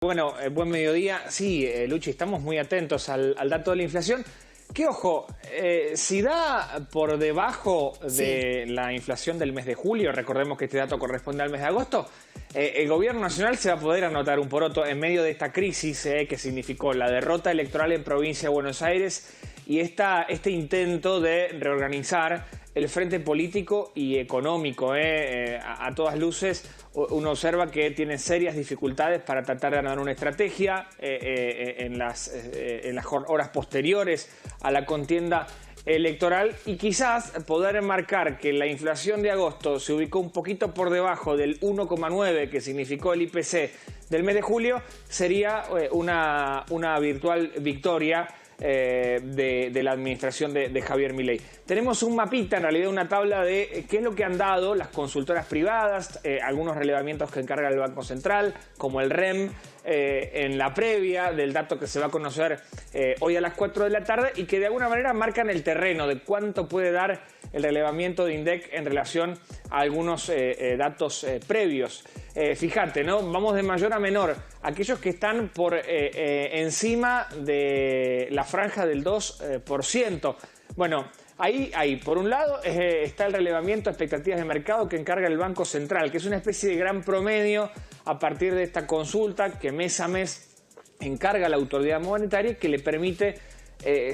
Bueno, buen mediodía. Sí, Luchi, estamos muy atentos al dato de la inflación. Que ojo, si da por debajo de la inflación del mes de julio, recordemos que este dato corresponde al mes de agosto, el gobierno nacional se va a poder anotar un poroto en medio de esta crisis que significó la derrota electoral en provincia de Buenos Aires y este intento de reorganizar el frente político y económico. A todas luces, uno observa que tiene serias dificultades para tratar de ganar una estrategia en las horas posteriores a la contienda electoral y quizás poder marcar que la inflación de agosto se ubicó un poquito por debajo del 1,9 que significó el IPC del mes de julio sería una virtual victoria de la administración de Javier Milei. Tenemos un mapita, en realidad una tabla de qué es lo que han dado las consultoras privadas, algunos relevamientos que encarga el Banco Central, como el REM, en la previa del dato que se va a conocer hoy a las 4 de la tarde y que de alguna manera marcan el terreno de cuánto puede dar el relevamiento de INDEC en relación a algunos datos previos. Fíjate, ¿no? Vamos de mayor a menor. Aquellos que están por encima de la franja del 2%. Bueno, ahí por un lado está el relevamiento de expectativas de mercado que encarga el Banco Central, que es una especie de gran promedio a partir de esta consulta que mes a mes encarga la autoridad monetaria y que le permite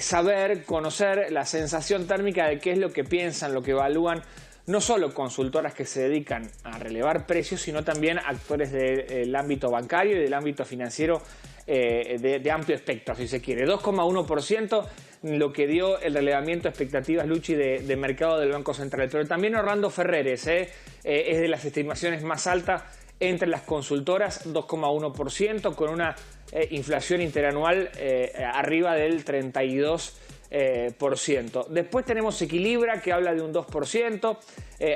saber, conocer la sensación térmica de qué es lo que piensan, lo que evalúan no solo consultoras que se dedican a relevar precios, sino también actores del ámbito bancario y del ámbito financiero de amplio espectro, si se quiere. 2,1% lo que dio el relevamiento de expectativas, Luchi, de mercado del Banco Central. Pero también Orlando Ferreres es de las estimaciones más altas entre las consultoras, 2,1%, con una inflación interanual arriba del 32%. Después tenemos Equilibra, que habla de un 2%,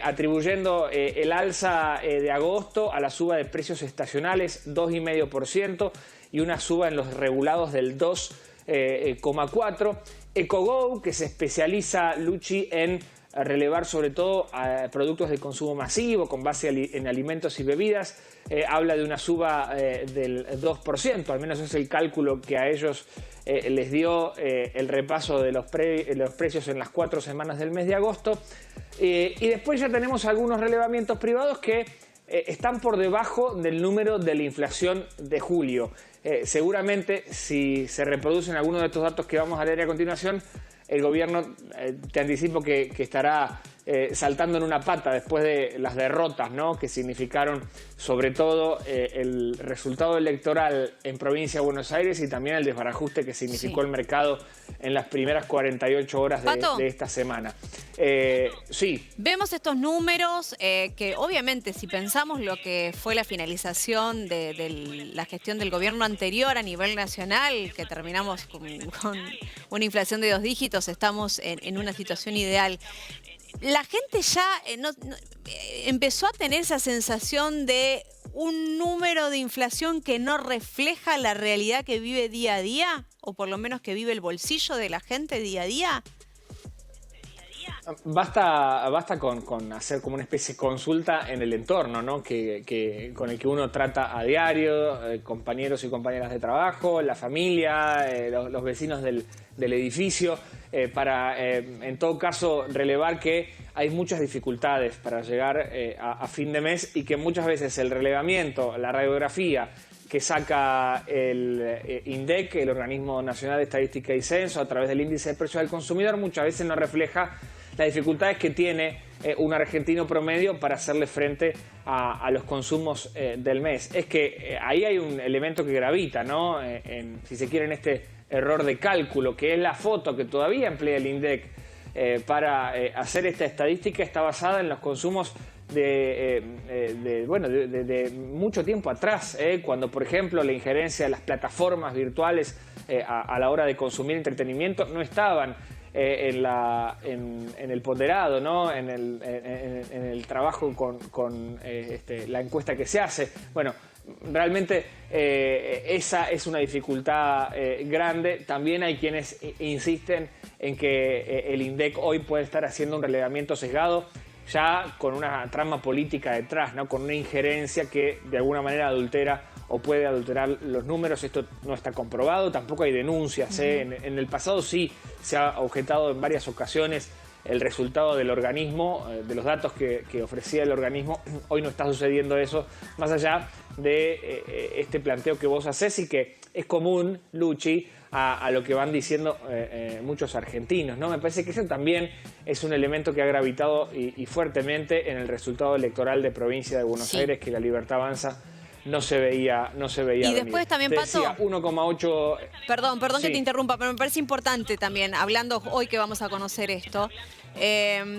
atribuyendo el alza de agosto a la suba de precios estacionales, 2,5%, y una suba en los regulados del 2,4%. EcoGo, que se especializa, Luchi, en relevar sobre todo a productos de consumo masivo con base en alimentos y bebidas, habla de una suba del 2%, al menos es el cálculo que a ellos les dio el repaso de los precios en las 4 semanas del mes de agosto. Y después ya tenemos algunos relevamientos privados que están por debajo del número de la inflación de julio. Seguramente, si se reproducen algunos de estos datos que vamos a leer a continuación, el gobierno, te anticipo que estará saltando en una pata después de las derrotas, ¿no?, que significaron sobre todo el resultado electoral en provincia de Buenos Aires y también el desbarajuste que significó el mercado en las primeras 48 horas de esta semana. Sí. Vemos estos números que obviamente si pensamos lo que fue la finalización de la gestión del gobierno anterior a nivel nacional, que terminamos con una inflación de 2 dígitos, estamos en una situación ideal. La gente ya empezó a tener esa sensación de un número de inflación que no refleja la realidad que vive día a día, o por lo menos que vive el bolsillo de la gente día a día. Basta con hacer como una especie de consulta en el entorno, ¿no?, con el que uno trata a diario, compañeros y compañeras de trabajo, la familia, los vecinos del edificio, para en todo caso relevar que hay muchas dificultades para llegar a fin de mes y que muchas veces el relevamiento, la radiografía que saca el INDEC, el Organismo Nacional de Estadística y Censo, a través del índice de precios del consumidor, muchas veces no refleja las dificultades que tiene un argentino promedio para hacerle frente a los consumos del mes. Es que ahí hay un elemento que gravita, ¿no?, si se quiere, en este error de cálculo, que es la foto que todavía emplea el INDEC para hacer esta estadística. Está basada en los consumos de mucho tiempo atrás, cuando, por ejemplo, la injerencia de las plataformas virtuales a la hora de consumir entretenimiento no estaban en el ponderado, ¿no?, en el trabajo con la encuesta que se hace. Bueno, realmente esa es una dificultad grande. También hay quienes insisten en que el INDEC hoy puede estar haciendo un relevamiento sesgado ya con una trama política detrás, ¿no?, con una injerencia que de alguna manera adultera o puede adulterar los números. Esto no está comprobado, tampoco hay denuncias. En el pasado sí se ha objetado en varias ocasiones el resultado del organismo, de los datos que ofrecía el organismo. Hoy no está sucediendo eso, más allá de este planteo que vos hacés y que es común, Luchi, a lo que van diciendo muchos argentinos, ¿no? Me parece que eso también es un elemento que ha gravitado y fuertemente en el resultado electoral de Provincia de Buenos Aires, que La Libertad Avanza no se veía Y venir. después también, Pato, 1,8... Perdón Sí. que te interrumpa, pero me parece importante también, hablando hoy que vamos a conocer esto,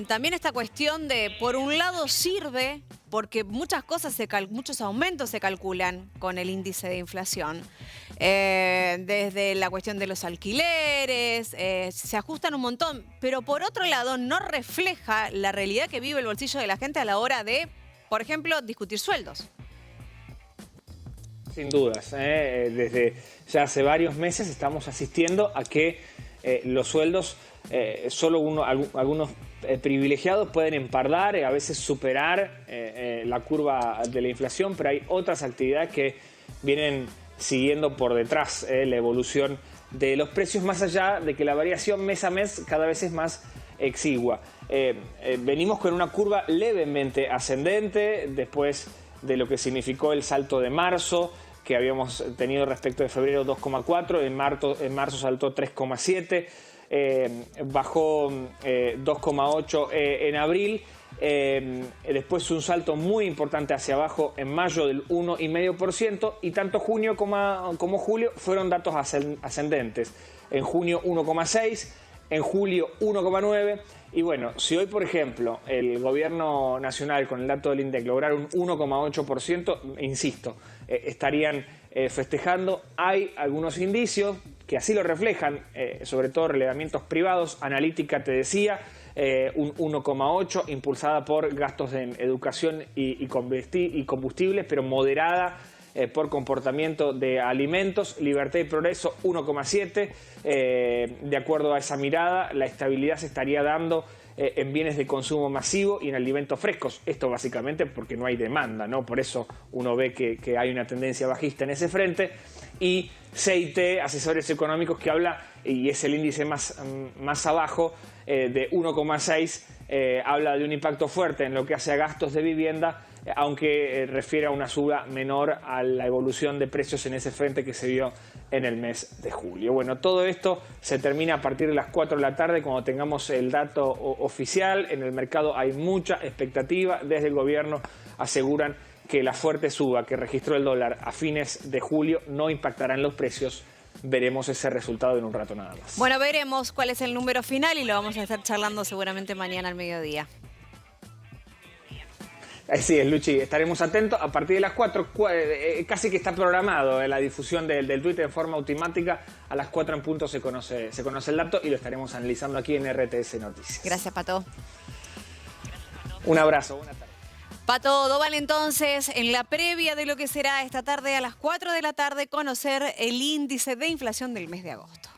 también esta cuestión de, por un lado, sirve porque muchas cosas, muchos aumentos se calculan con el índice de inflación. Desde la cuestión de los alquileres, se ajustan un montón, pero por otro lado no refleja la realidad que vive el bolsillo de la gente a la hora de, por ejemplo, discutir sueldos. Sin dudas, desde ya hace varios meses estamos asistiendo a que los sueldos, solo algunos privilegiados pueden empardar, a veces superar la curva de la inflación, pero hay otras actividades que vienen siguiendo por detrás la evolución de los precios, más allá de que la variación mes a mes cada vez es más exigua. Venimos con una curva levemente ascendente después de lo que significó el salto de marzo, que habíamos tenido respecto de febrero 2,4, en marzo saltó 3,7, bajó 2,8 en abril, después un salto muy importante hacia abajo en mayo del 1,5%, y tanto junio como julio fueron datos ascendentes. En junio 1,6, en julio 1,9. Y bueno, si hoy, por ejemplo, el gobierno nacional con el dato del INDEC lograra un 1,8%, insisto, estarían festejando. Hay algunos indicios que así lo reflejan, sobre todo relevamientos privados. Analítica te decía, un 1,8, impulsada por gastos en educación y combustibles, pero moderada por comportamiento de alimentos. Libertad y Progreso 1,7. De acuerdo a esa mirada, la estabilidad se estaría dando en bienes de consumo masivo y en alimentos frescos. Esto básicamente porque no hay demanda, ¿no? Por eso uno ve que hay una tendencia bajista en ese frente. Y CIT, Asesores Económicos, que habla, y es el índice más abajo, de 1,6, habla de un impacto fuerte en lo que hace a gastos de vivienda, aunque refiere a una suba menor a la evolución de precios en ese frente que se vio en el mes de julio. Bueno, todo esto se termina a partir de las 4 de la tarde, cuando tengamos el dato oficial. En el mercado hay mucha expectativa. Desde el gobierno aseguran que la fuerte suba que registró el dólar a fines de julio no impactará en los precios. Veremos ese resultado en un rato nada más. Bueno, veremos cuál es el número final y lo vamos a estar charlando seguramente mañana al mediodía. Así es, Luchi, estaremos atentos. A partir de las 4, casi que está programado la difusión del Twitter de forma automática. A las 4 en punto se conoce el dato y lo estaremos analizando aquí en RTS Noticias. Gracias, Pato. Un abrazo, buena tarde. Pato Doval, entonces, en la previa de lo que será esta tarde a las 4 de la tarde, conocer el índice de inflación del mes de agosto.